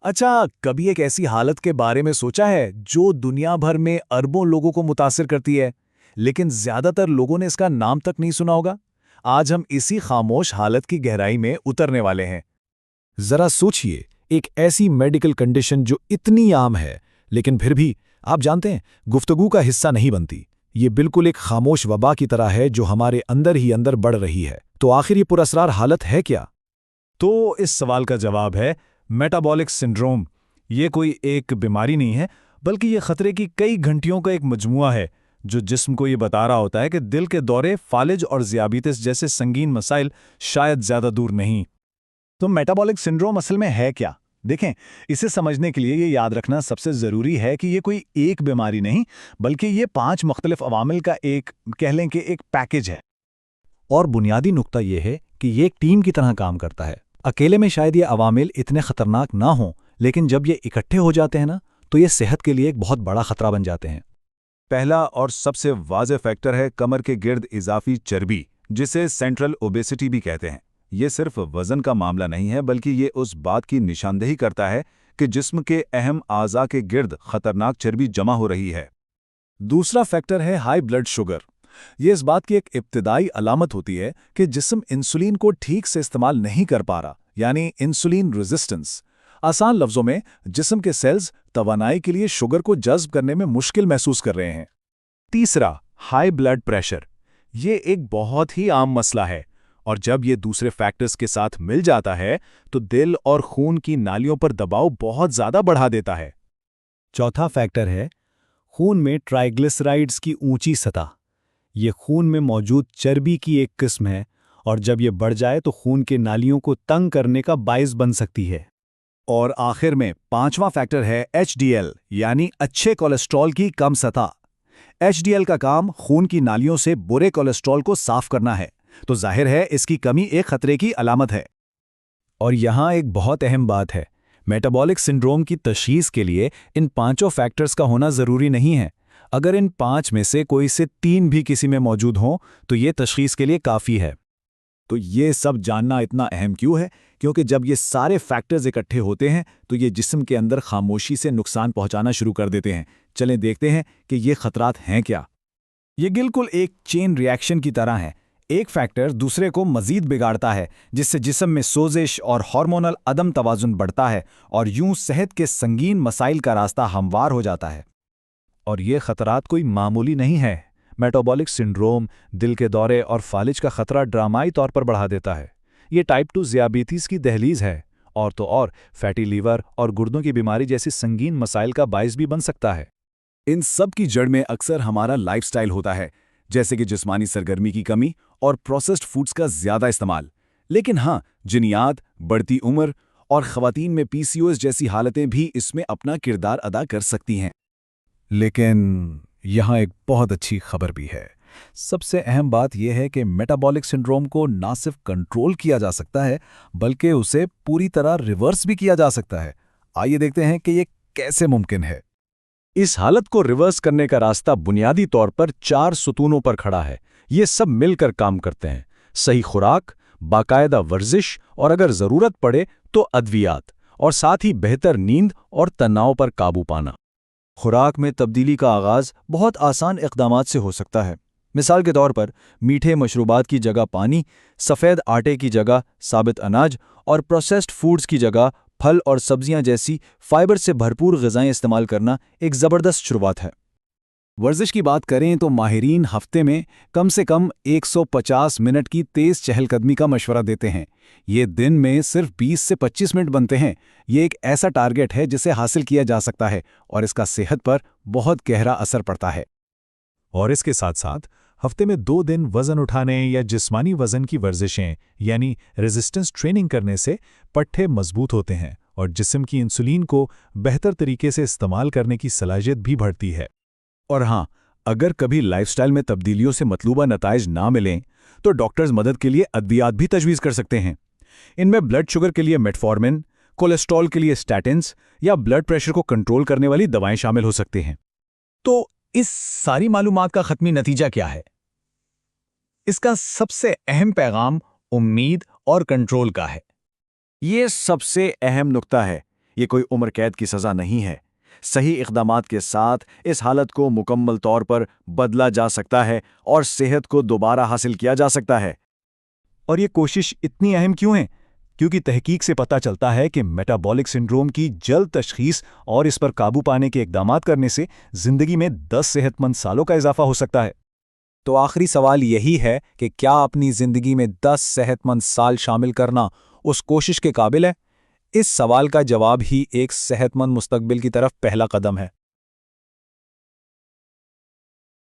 اچھا، کبھی ایک ایسی حالت کے بارے میں سوچا ہے جو دنیا بھر میں اربوں لوگوں کو متاثر کرتی ہے، لیکن زیادہ تر لوگوں نے اس کا نام تک نہیں سنا ہوگا؟ آج ہم اسی خاموش حالت کی گہرائی میں اترنے والے ہیں۔ ذرا سوچئے، ایک ایسی میڈیکل کنڈیشن جو اتنی عام ہے لیکن پھر بھی آپ جانتے ہیں گفتگو کا حصہ نہیں بنتی۔ یہ بالکل ایک خاموش وبا کی طرح ہے جو ہمارے اندر ہی اندر بڑھ رہی ہے۔ تو آخر یہ پراسرار حالت ہے کیا؟ تو اس سوال کا جواب ہے میٹابولک سنڈروم۔ یہ کوئی ایک بیماری نہیں ہے، بلکہ یہ خطرے کی کئی گھنٹیوں کا ایک مجموعہ ہے جو جسم کو یہ بتا رہا ہوتا ہے کہ دل کے دورے، فالج اور ذیابیطس جیسے سنگین مسائل شاید زیادہ دور نہیں۔ تو میٹابولک سنڈروم اصل میں ہے کیا؟ دیکھیں، اسے سمجھنے کے لیے یہ یاد رکھنا سب سے ضروری ہے کہ یہ کوئی ایک بیماری نہیں، بلکہ یہ 5 مختلف عوامل کا ایک کہہ لیں کہ ایک پیکج ہے۔ اور بنیادی نقطہ یہ ہے کہ یہ ایک ٹیم کی طرح کام کرتا ہے۔ اکیلے میں شاید یہ عوامل اتنے خطرناک نہ ہوں، لیکن جب یہ اکٹھے ہو جاتے ہیں نا تو یہ صحت کے لیے ایک بہت بڑا خطرہ بن جاتے ہیں۔ پہلا اور سب سے واضح فیکٹر ہے کمر کے گرد اضافی چربی، جسے سینٹرل اوبیسٹی بھی کہتے ہیں۔ یہ صرف وزن کا معاملہ نہیں ہے، بلکہ یہ اس بات کی نشاندہی کرتا ہے کہ جسم کے اہم اعضاء کے گرد خطرناک چربی جمع ہو رہی ہے۔ دوسرا فیکٹر ہے ہائی بلڈ شوگر۔ یہ اس بات کی ایک ابتدائی علامت ہوتی ہے کہ جسم انسولین کو ٹھیک سے استعمال نہیں کر پا رہا، یعنی انسولین ریزسٹنس۔ آسان لفظوں میں، جسم کے سیلز توانائی کے لیے شوگر کو جذب کرنے میں مشکل محسوس کر رہے ہیں۔ تیسرا، ہائی بلڈ پریشر۔ یہ ایک بہت ہی عام مسئلہ ہے، اور جب یہ دوسرے فیکٹرز کے ساتھ مل جاتا ہے تو دل اور خون کی نالیوں پر دباؤ بہت زیادہ بڑھا دیتا ہے۔ چوتھا فیکٹر ہے خون میں ٹرائیگلیسرائڈز کی اونچی سطح۔ یہ خون میں موجود چربی کی ایک قسم ہے، اور جب یہ بڑھ جائے تو خون کے نالیوں کو تنگ کرنے کا باعث بن سکتی ہے۔ اور آخر میں 5واں فیکٹر ہے ایچ ڈی ایل، یعنی اچھے کولیسٹرول کی کم سطح۔ ایچ ڈی ایل کا کام خون کی نالیوں سے برے کولیسٹرول کو صاف کرنا ہے، تو ظاہر ہے اس کی کمی ایک خطرے کی علامت ہے۔ اور یہاں ایک بہت اہم بات ہے، میٹابولک سنڈروم کی تشخیص کے لیے ان 5 فیکٹرز کا ہونا ضروری نہیں ہے۔ اگر ان 5 میں سے کوئی سے 3 بھی کسی میں موجود ہوں تو یہ تشخیص کے لیے کافی ہے۔ تو یہ سب جاننا اتنا اہم کیوں ہے؟ کیونکہ جب یہ سارے فیکٹرز اکٹھے ہوتے ہیں تو یہ جسم کے اندر خاموشی سے نقصان پہنچانا شروع کر دیتے ہیں۔ چلیں دیکھتے ہیں کہ یہ خطرات ہیں کیا۔ یہ بالکل ایک چین ری ایکشن کی طرح ہے۔ ایک فیکٹر دوسرے کو مزید بگاڑتا ہے، جس سے جسم میں سوزش اور ہارمونل عدم توازن بڑھتا ہے، اور یوں صحت کے سنگین مسائل کا راستہ ہموار ہو جاتا ہے۔ اور یہ خطرات کوئی معمولی نہیں ہے۔ میٹابولک سنڈروم دل کے دورے اور فالج کا خطرہ ڈرامائی طور پر بڑھا دیتا ہے۔ یہ ٹائپ 2 ذیابیطس کی دہلیز ہے، اور تو اور فیٹی لیور اور گردوں کی بیماری جیسی سنگین مسائل کا باعث بھی بن سکتا ہے۔ ان سب کی جڑ میں اکثر ہمارا لائف سٹائل ہوتا ہے، جیسے کہ جسمانی سرگرمی کی کمی اور پروسیسڈ فوڈز کا زیادہ استعمال۔ لیکن ہاں، جنیات، بڑھتی عمر اور خواتین میں پی سی او ایس جیسی حالتیں بھی اس میں اپنا کردار ادا کر سکتی ہیں۔ لیکن یہاں ایک بہت اچھی خبر بھی ہے۔ سب سے اہم بات یہ ہے کہ میٹابولک سنڈروم کو نہ صرف کنٹرول کیا جا سکتا ہے، بلکہ اسے پوری طرح ریورس بھی کیا جا سکتا ہے۔ آئیے دیکھتے ہیں کہ یہ کیسے ممکن ہے۔ اس حالت کو ریورس کرنے کا راستہ بنیادی طور پر 4 ستونوں پر کھڑا ہے۔ یہ سب مل کر کام کرتے ہیں: صحیح خوراک، باقاعدہ ورزش، اور اگر ضرورت پڑے تو ادویات، اور ساتھ ہی بہتر نیند اور تناؤ پر قابو پانا۔ خوراک میں تبدیلی کا آغاز بہت آسان اقدامات سے ہو سکتا ہے۔ مثال کے طور پر، میٹھے مشروبات کی جگہ پانی، سفید آٹے کی جگہ ثابت اناج، اور پروسیسڈ فوڈز کی جگہ پھل اور سبزیاں جیسی فائبر سے بھرپور غذائیں استعمال کرنا ایک زبردست شروعات ہے۔ ورزش کی بات کریں تو ماہرین ہفتے میں کم سے کم 150 منٹ کی تیز چہل قدمی کا مشورہ دیتے ہیں۔ یہ دن میں صرف 20 سے 25 منٹ بنتے ہیں۔ یہ ایک ایسا ٹارگٹ ہے جسے حاصل کیا جا سکتا ہے، اور اس کا صحت پر بہت گہرا اثر پڑتا ہے۔ اور اس کے ساتھ ساتھ ہفتے میں 2 دن وزن اٹھانے یا جسمانی وزن کی ورزشیں یعنی ریزسٹنس ٹریننگ کرنے سے پٹھے مضبوط ہوتے ہیں، اور جسم کی انسولین کو بہتر طریقے سے استعمال کرنے کی صلاحیت بھی بڑھتی ہے۔ اور ہاں، اگر کبھی لائف سٹائل میں تبدیلیوں سے مطلوبہ نتائج نہ ملیں تو ڈاکٹرز مدد کے لیے ادویات بھی تجویز کر سکتے ہیں۔ ان میں بلڈ شوگر کے لیے میٹفورمن، کولیسٹرول کے لیے اسٹیٹنز، یا بلڈ پریشر کو کنٹرول کرنے والی دوائیں شامل ہو سکتے ہیں۔ تو اس ساری معلومات کا حتمی نتیجہ کیا ہے؟ اس کا سب سے اہم پیغام امید اور کنٹرول کا ہے۔ یہ سب سے اہم نقطہ ہے۔ یہ کوئی عمر قید کی سزا نہیں ہے۔ صحیح اقدامات کے ساتھ اس حالت کو مکمل طور پر بدلا جا سکتا ہے اور صحت کو دوبارہ حاصل کیا جا سکتا ہے۔ اور یہ کوشش اتنی اہم کیوں ہے؟ کیونکہ تحقیق سے پتہ چلتا ہے کہ میٹابولک سنڈروم کی جلد تشخیص اور اس پر قابو پانے کے اقدامات کرنے سے زندگی میں 10 صحت مند سالوں کا اضافہ ہو سکتا ہے۔ تو آخری سوال یہی ہے کہ کیا اپنی زندگی میں 10 صحت مند سال شامل کرنا اس کوشش کے قابل ہے؟ اس سوال کا جواب ہی ایک صحت مند مستقبل کی طرف پہلا قدم ہے۔